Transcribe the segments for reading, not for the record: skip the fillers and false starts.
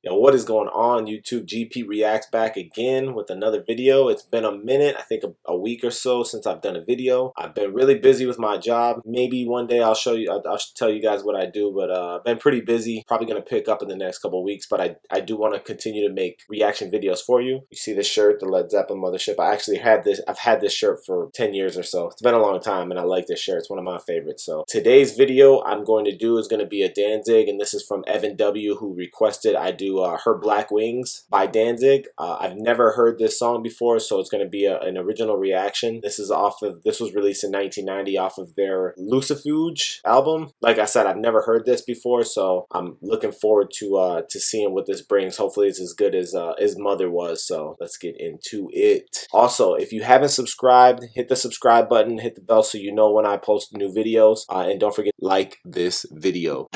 Yo, what is going on, YouTube? GP Reacts back again with another video. It's been a minute, I think a week or so since I've done a video. I've been really busy with my job. Maybe one day I'll show you, I'll tell you guys what I do, but I've been pretty busy. Probably gonna pick up in the next couple of weeks, but I do want to continue to make reaction videos for you. You see this shirt, the Led Zeppelin Mothership. I've had this shirt for 10 years or so. It's been a long time and I like this shirt. It's one of my favorites. So today's video I'm going to do is going to be a Danzig, and this is from Evan W, who requested I do Her Black Wings by Danzig. I've never heard this song before, so it's going to be an original reaction. This was released in 1990 off of their Lucifuge album. Like I said, I've never heard this before, so I'm looking forward to seeing what this brings. Hopefully it's as good as Mother was, so let's get into it. Also, if you haven't subscribed, hit the subscribe button, hit the bell so you know when I post new videos, and don't forget to like this video.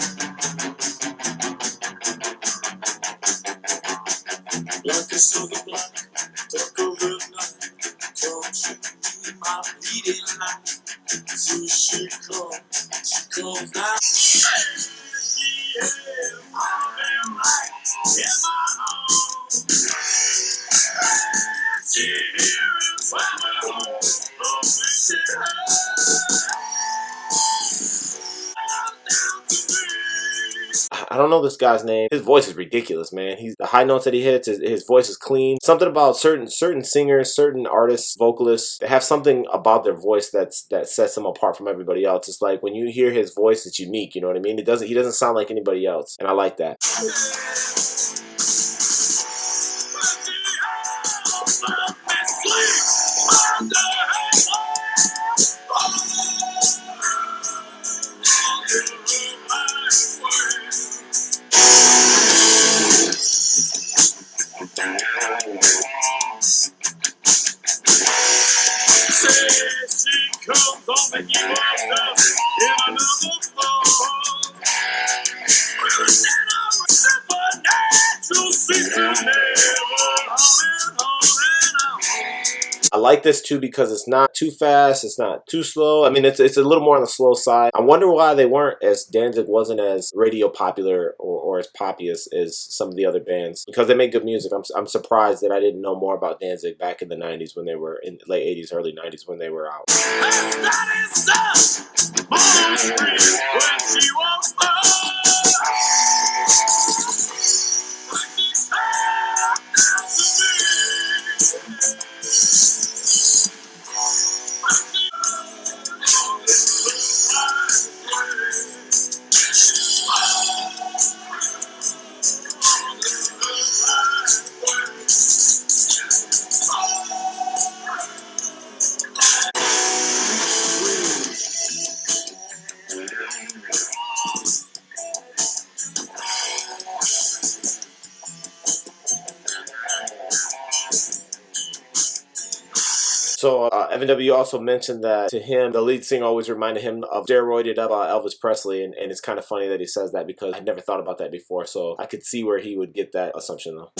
Like a silver black, dark over night, come to me, my bleeding light. So she comes now. She is all them right in my arms. She hears when we're home, oh, she I don't know this guy's name. His voice is ridiculous, man. The high notes that he hits, his voice is clean. Something about certain singers, certain artists, vocalists, they have something about their voice that sets them apart from everybody else. It's like when you hear his voice, it's unique. You know what I mean? He doesn't sound like anybody else, and I like that. She comes on and you walk up in another form. With a supernatural season I like this too because it's not too fast, it's not too slow. I mean, it's a little more on the slow side. I wonder why they weren't, as Danzig wasn't as radio popular or as poppy as some of the other bands, because they make good music. I'm surprised that I didn't know more about Danzig back in the 90s when they were in late 80s, early 90s when they were out. So Evan W also mentioned that to him, the lead singer always reminded him of steroided up Elvis Presley, and it's kind of funny that he says that because I never thought about that before, so I could see where he would get that assumption though.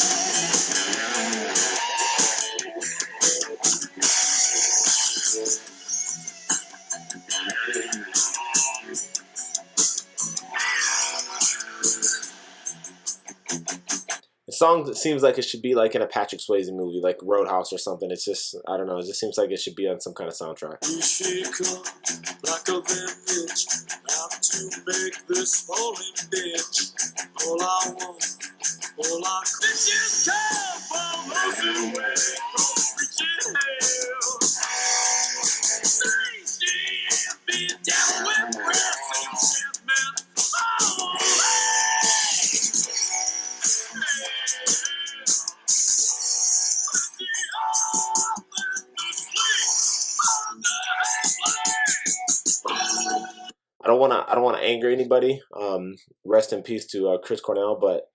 The song seems like it should be like in a Patrick Swayze movie, like Roadhouse or something. It's just, I don't know, it just seems like it should be on some kind of soundtrack. She comes like a vintage, have to make this falling bitch. All I want, all I could just come from losing weight, from reaching hell. Say she is being down with pressing shipment. Oh, I don't want to anger anybody. Rest in peace to Chris Cornell, but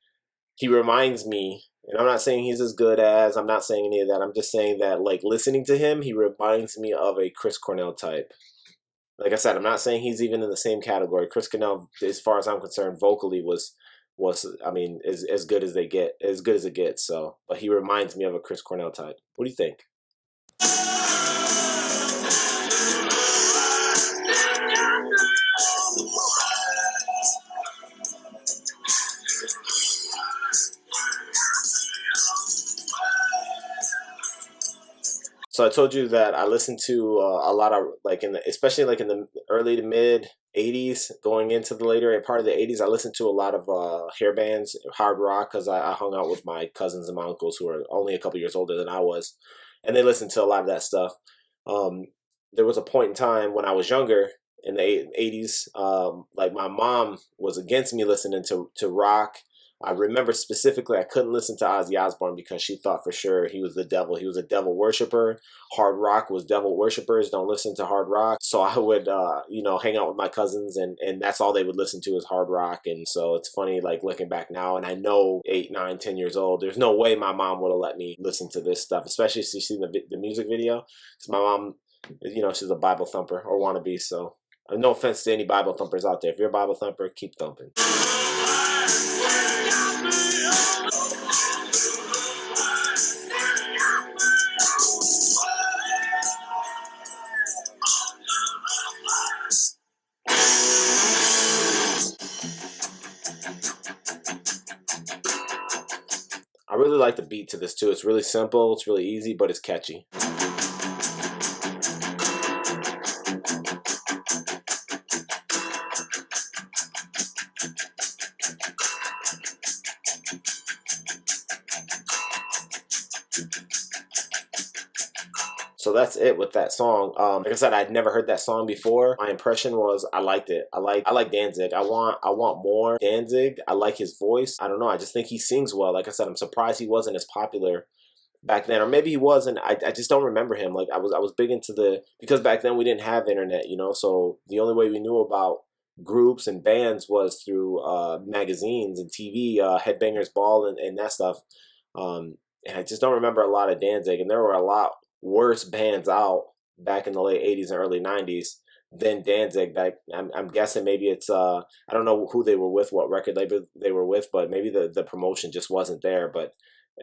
he reminds me, and I'm not saying he's as good as, I'm not saying any of that. I'm just saying that, like, listening to him, he reminds me of a Chris Cornell type. Like I said, I'm not saying he's even in the same category. Chris Cornell, as far as I'm concerned, vocally was I mean, as good as it gets. So, but he reminds me of a Chris Cornell type. What do you think? So I told you that I listened to a lot of like especially like in the early to mid '80s, going into the later part of the '80s. I listened to a lot of hair bands, hard rock, because I hung out with my cousins and my uncles who are only a couple years older than I was, and they listened to a lot of that stuff. Um, there was a point in time when I was younger in the '80s, like my mom was against me listening to rock. I remember specifically I couldn't listen to Ozzy Osbourne because she thought for sure he was the devil. He was a devil worshiper. Hard rock was devil worshippers. Don't listen to hard rock. So I would, hang out with my cousins, and that's all they would listen to is hard rock. And so it's funny, like looking back now, and I know 8, 9, 10 years old. There's no way my mom would have let me listen to this stuff, especially if she's seen the music video. Because my mom, she's a Bible thumper or wannabe. So no offense to any Bible thumpers out there. If you're a Bible thumper, keep thumping. I really like the beat to this too. It's really simple, it's really easy, but it's catchy. So that's it with that song. Like I said, I'd never heard that song before. My impression was I liked it. I like Danzig. I want more Danzig. I like his voice. I don't know. I just think he sings well. Like I said, I'm surprised he wasn't as popular back then, or maybe he was, and I just don't remember him. Like I was big into because back then we didn't have internet, so the only way we knew about groups and bands was through magazines and TV, Headbangers Ball and that stuff. And I just don't remember a lot of Danzig, and there were a lot worse bands out back in the late '80s and early '90s than Danzig. I'm guessing maybe it's I don't know who they were with, what record label they were with, but maybe the promotion just wasn't there. But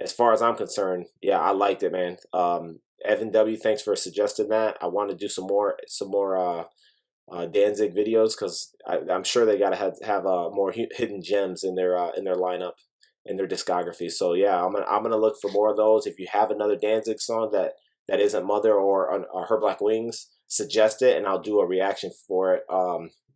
as far as I'm concerned, yeah, I liked it, man. Evan W, thanks for suggesting that. I want to do some more Danzig videos because I'm sure they gotta have more hidden gems in their lineup, in their discography. So yeah, I'm gonna look for more of those. If you have another Danzig song that isn't Mother or Her Black Wings, suggest it and I'll do a reaction for it.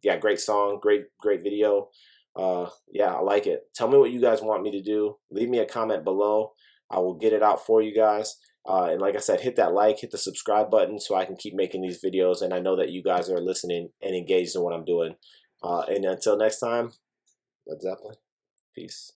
Yeah, great song, great video. Yeah, I like it. Tell me what you guys want me to do. Leave me a comment below. I will get it out for you guys. And like I said, hit that like, hit the subscribe button so I can keep making these videos. And I know that you guys are listening and engaged in what I'm doing. And until next time, Led Zeppelin. Peace.